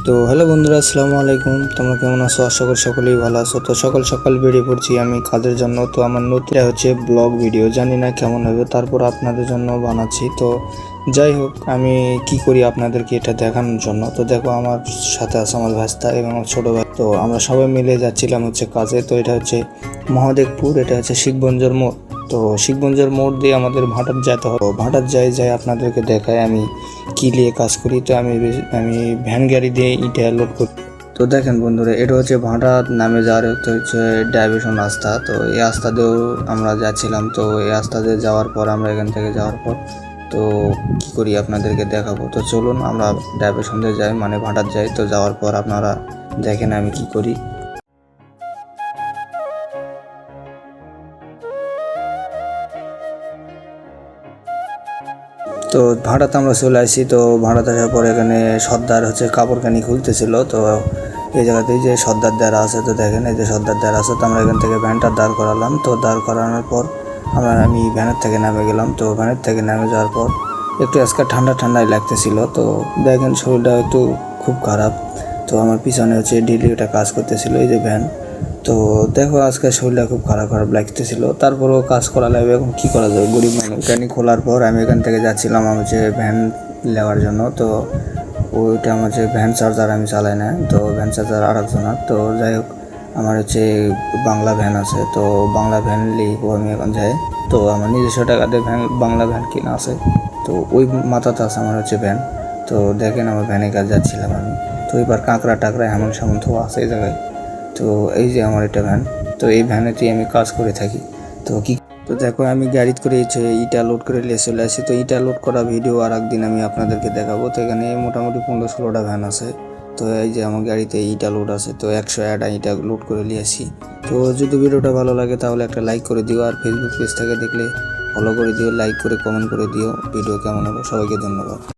তো হ্যালো বন্ধুরা, আসসালামু আলাইকুম। তোমরা কেমন আছো? আশা করি সকলেই ভালো আছো। তো সকাল সকাল বেরিয়ে পড়ছি আমি কাজের জন্য। তো আমার নতুন হচ্ছে ব্লগ ভিডিও, জানি না কেমন হবে, তারপর আপনাদের জন্য বানাচ্ছি। তো যাই হোক, আমি কি করি আপনাদেরকে এটা দেখানোর জন্য। তো দেখো, আমার সাথে আছে আমার ভাস্তা এবং আমার ছোটো ভাই। তো আমরা সবাই মিলে যাচ্ছিলাম হচ্ছে কাজে। তো এটা হচ্ছে মহাদেবপুর, এটা হচ্ছে শিখগঞ্জের মোড়। তো শিখগঞ্জের মোড় দিয়ে আমাদের ভাটার যেতে হবে। ভাটার যাই আপনাদেরকে দেখায় আমি কি নিয়ে কাজ করি। তো আমি ভ্যান গাড়ি দিয়ে ইটা লোড করি। তো দেখেন বন্ধুরা, এটা হচ্ছে ভাটার নামে যাওয়ার হচ্ছে ডাইভারশন রাস্তা। তো এই রাস্তা দিয়েও আমরা যাচ্ছিলাম। তো এই রাস্তা দিয়ে যাওয়ার পর আমরা এখান থেকে যাওয়ার পর তো কি করি আপনাদেরকে দেখাবো। তো চলুন আমরা ডাইভারশন দিয়ে যাই, মানে ভাটার যাই। তো যাওয়ার পর আপনারা দেখেন আমি কি করি। তো ভাড়াতে আমরা চলে আসি। তো ভাড়াতে আসার পর এখানে সর্দার হচ্ছে কাপড়খানি খুলতেছিল। তো এই জায়গাতেই যে সর্দার দ্বারা আছে, তো দেখেন এই যে সর্দার দ্বারা আছে। তো আমরা এখান থেকে ভ্যানটা দাঁড় করালাম। তো দাঁড় করানোর পর আমি ভ্যানের থেকে নেমে গেলাম। তো ভ্যানের থেকে নেমে যাওয়ার পর একটু আজকে ঠান্ডাই লাগতেছিল। তো দেখেন শরীরটা একটু খুব খারাপ। তো আমার পিছনে হচ্ছে ডেলি ওটা কাজ করতেছিল, এই যে ভ্যান। তো দেখো আজকে শরীরটা খুব খারাপ লাগতেছিল, তারপরেও কাজ করা লাগবে। এখন কী করা যাবে, গরিব মানুষ। গাড়ি খোলার পর আমি এখান থেকে যাচ্ছিলাম আমার যে ভ্যান নেওয়ার জন্য। তো ওইটা আমার যে ভ্যান চার্জার আমি চালাই না, তো ভ্যান চার্জার আর একজনের। তো যাই হোক, আমার হচ্ছে বাংলা ভ্যান আছে। তো বাংলা ভ্যান লিখবো আমি এখন যাই। তো আমার নিজস্ব টাকাতে বাংলা ভ্যান কিনা আছে। তো ওই মাথাতে আছে আমার হচ্ছে ভ্যান। তো দেখেন আমার ভ্যানে কাজ যাচ্ছিলাম আমি। তো এবার কাঁকড়া টাকড়া এমন সেমন তো আছে এই জায়গায়। তো এই যে আমার এটা ভ্যান। তো এই ভ্যানেতেই আমি কাজ করে থাকি। তো দেখো, আমি গাড়ি করে ইটা লোড করে নিয়ে চলে আসি। তো ইটা লোড করা ভিডিও আর একদিন আমি আপনাদেরকে দেখাবো। তো এখানে মোটামুটি 15-16টা ভ্যান আছে। তো এই যে আমার গাড়িতে ইটা লোড আছে। তো 100 ইটা লোড করে নিয়ে আসি। তো যদি ভিডিওটা ভালো লাগে তাহলে একটা লাইক করে দিও, আর ফেসবুক পেজ থেকে দেখলে ফলো করে দিও, লাইক করে কমেন্ট করে দিও ভিডিও কেমন হলো। সবাইকে ধন্যবাদ।